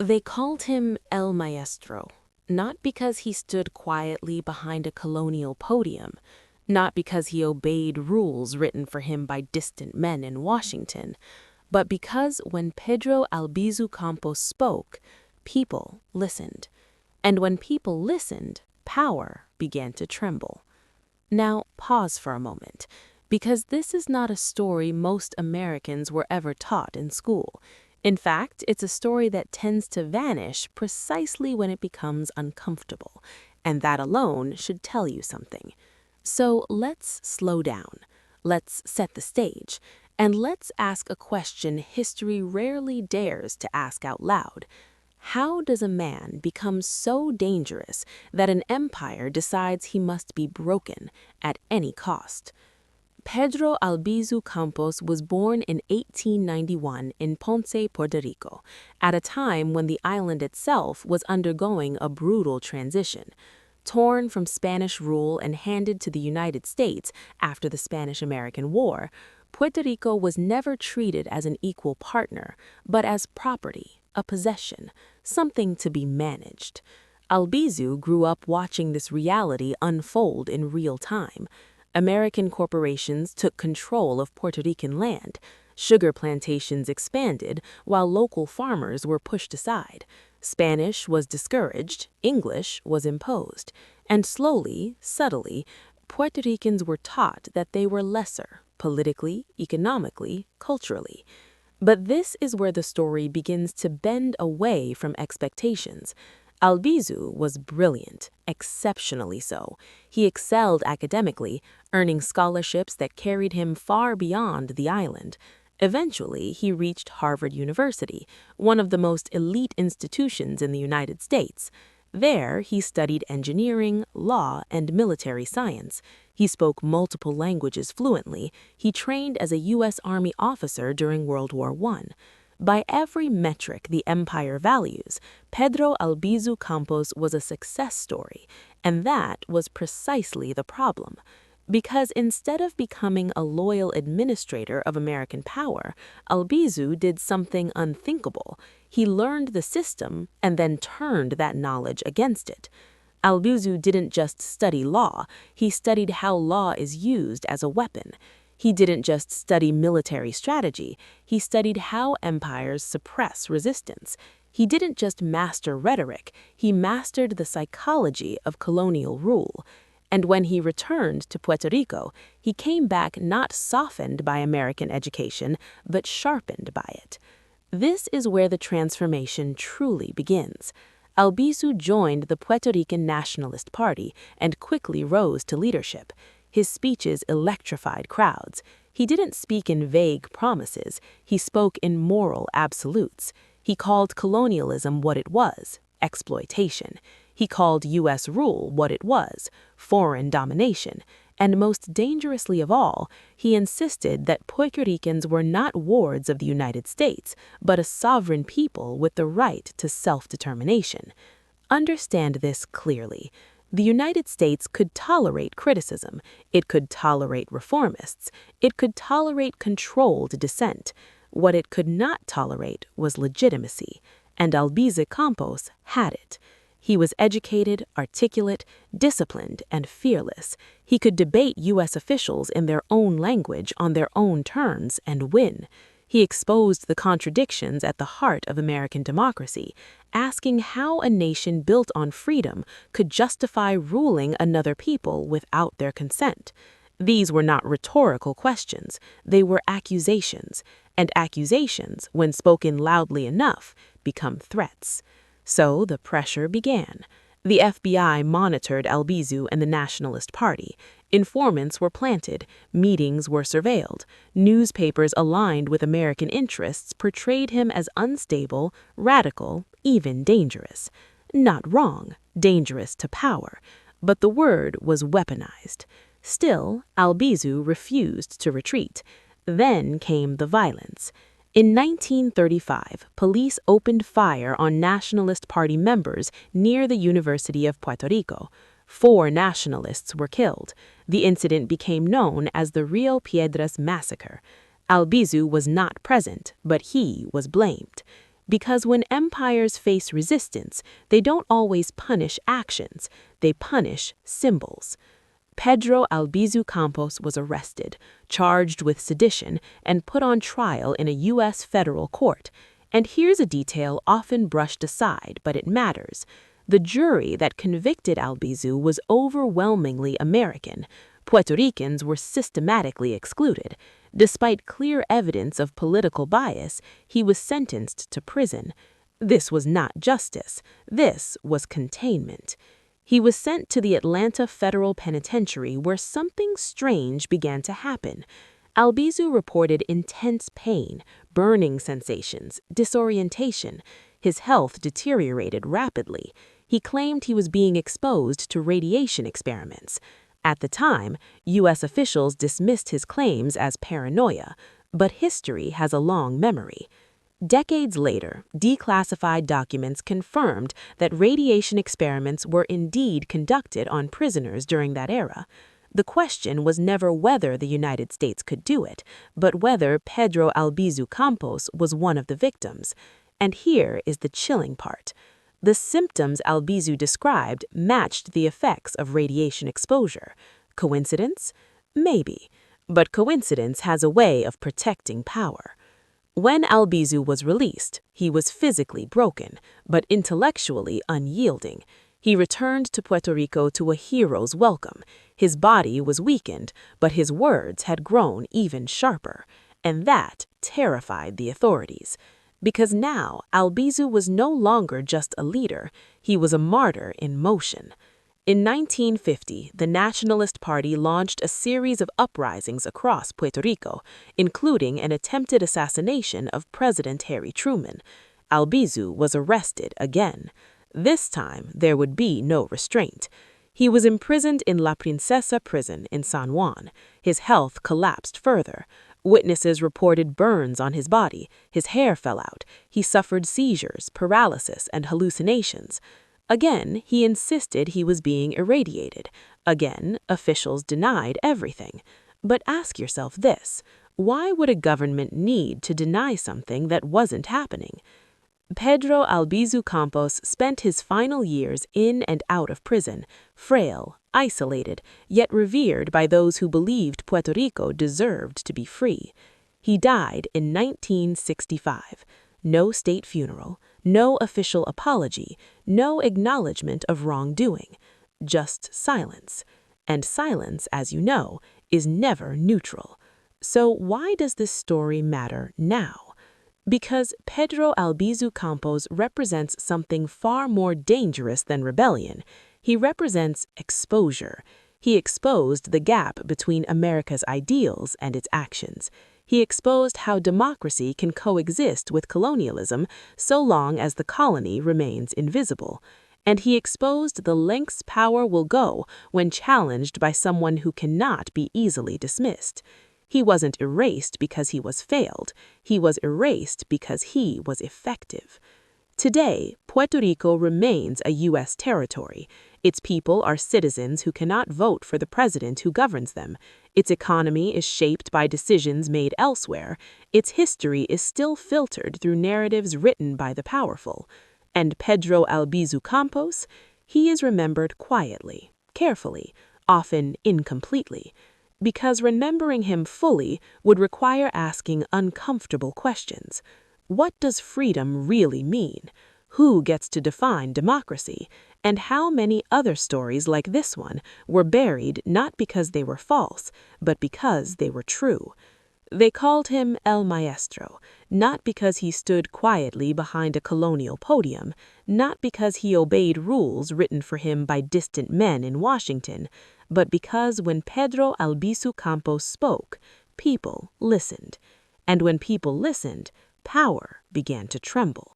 They called him El Maestro, not because he stood quietly behind a colonial podium, not because he obeyed rules written for him by distant men in Washington, but because when Pedro Albizu Campos spoke, people listened. And when people listened, power began to tremble. Now, pause for a moment, because this is not a story most Americans were ever taught in school. In fact, it's a story that tends to vanish precisely when it becomes uncomfortable, and that alone should tell you something. So let's slow down, let's set the stage, and let's ask a question history rarely dares to ask out loud. How does a man become so dangerous that an empire decides he must be broken at any cost? Pedro Albizu Campos was born in 1891 in Ponce, Puerto Rico, at a time when the island itself was undergoing a brutal transition. Torn from Spanish rule and handed to the United States after the Spanish-American War, Puerto Rico was never treated as an equal partner, but as property, a possession, something to be managed. Albizu grew up watching this reality unfold in real time. American corporations took control of Puerto Rican land. Sugar plantations expanded while local farmers were pushed aside. Spanish was discouraged, English was imposed, and slowly, subtly, Puerto Ricans were taught that they were lesser, politically, economically, culturally. But this is where the story begins to bend away from expectations. Albizu was brilliant, exceptionally so. He excelled academically, earning scholarships that carried him far beyond the island. Eventually, he reached Harvard University, one of the most elite institutions in the United States. There, he studied engineering, law, and military science. He spoke multiple languages fluently. He trained as a U.S. Army officer during World War I. By every metric the empire values, Pedro Albizu Campos was a success story, and that was precisely the problem. Because instead of becoming a loyal administrator of American power, Albizu did something unthinkable. He learned the system and then turned that knowledge against it. Albizu didn't just study law, he studied how law is used as a weapon. He didn't just study military strategy, he studied how empires suppress resistance. He didn't just master rhetoric, he mastered the psychology of colonial rule. And when he returned to Puerto Rico, he came back not softened by American education, but sharpened by it. This is where the transformation truly begins. Albizu joined the Puerto Rican Nationalist Party and quickly rose to leadership. His speeches electrified crowds. He didn't speak in vague promises, he spoke in moral absolutes. He called colonialism what it was, exploitation. He called U.S. rule what it was, foreign domination. And most dangerously of all, he insisted that Puerto Ricans were not wards of the United States, but a sovereign people with the right to self-determination. Understand this clearly. The United States could tolerate criticism, it could tolerate reformists, it could tolerate controlled dissent. What it could not tolerate was legitimacy, and Albizu Campos had it. He was educated, articulate, disciplined, and fearless. He could debate U.S. officials in their own language on their own terms and win. He exposed the contradictions at the heart of American democracy, asking how a nation built on freedom could justify ruling another people without their consent. These were not rhetorical questions, they were accusations, and accusations, when spoken loudly enough, become threats. So the pressure began. The FBI monitored Albizu and the Nationalist Party. Informants were planted, meetings were surveilled. Newspapers aligned with American interests portrayed him as unstable, radical, even dangerous. Not wrong, dangerous to power, but the word was weaponized. Still, Albizu refused to retreat. Then came the violence. In 1935, police opened fire on Nationalist Party members near the University of Puerto Rico. 4 nationalists were killed. The incident became known as the Rio Piedras Massacre. Albizu was not present, but he was blamed. Because when empires face resistance, they don't always punish actions, they punish symbols. Pedro Albizu Campos was arrested, charged with sedition, and put on trial in a U.S. federal court. And here's a detail often brushed aside, but it matters. The jury that convicted Albizu was overwhelmingly American. Puerto Ricans were systematically excluded. Despite clear evidence of political bias, he was sentenced to prison. This was not justice. This was containment. He was sent to the Atlanta Federal Penitentiary where something strange began to happen. Albizu reported intense pain, burning sensations, disorientation. His health deteriorated rapidly. He claimed he was being exposed to radiation experiments. At the time, U.S. officials dismissed his claims as paranoia, but history has a long memory. Decades later, declassified documents confirmed that radiation experiments were indeed conducted on prisoners during that era. The question was never whether the United States could do it, but whether Pedro Albizu Campos was one of the victims. And here is the chilling part. The symptoms Albizu described matched the effects of radiation exposure. Coincidence? Maybe. But coincidence has a way of protecting power. When Albizu was released, he was physically broken, but intellectually unyielding. He returned to Puerto Rico to a hero's welcome. His body was weakened, but his words had grown even sharper. And that terrified the authorities. Because now, Albizu was no longer just a leader, he was a martyr in motion. In 1950, the Nationalist Party launched a series of uprisings across Puerto Rico, including an attempted assassination of President Harry Truman. Albizu was arrested again. This time, there would be no restraint. He was imprisoned in La Princesa prison in San Juan. His health collapsed further. Witnesses reported burns on his body, his hair fell out, he suffered seizures, paralysis, and hallucinations. Again, he insisted he was being irradiated. Again, officials denied everything. But ask yourself this: why would a government need to deny something that wasn't happening? Pedro Albizu Campos spent his final years in and out of prison, frail, isolated, yet revered by those who believed Puerto Rico deserved to be free. He died in 1965. No state funeral, no official apology, no acknowledgement of wrongdoing, just silence. And silence, as you know, is never neutral. So why does this story matter now? Because Pedro Albizu Campos represents something far more dangerous than rebellion. He represents exposure. He exposed the gap between America's ideals and its actions. He exposed how democracy can coexist with colonialism so long as the colony remains invisible. And he exposed the lengths power will go when challenged by someone who cannot be easily dismissed. He wasn't erased because he was failed. He was erased because he was effective. Today, Puerto Rico remains a U.S. territory. Its people are citizens who cannot vote for the president who governs them. Its economy is shaped by decisions made elsewhere. Its history is still filtered through narratives written by the powerful. And Pedro Albizu Campos? He is remembered quietly, carefully, often incompletely. Because remembering him fully would require asking uncomfortable questions. What does freedom really mean? Who gets to define democracy? And how many other stories like this one were buried not because they were false, but because they were true? They called him El Maestro, not because he stood quietly behind a colonial podium, not because he obeyed rules written for him by distant men in Washington, but because when Pedro Albizu Campos spoke, people listened. And when people listened, power began to tremble.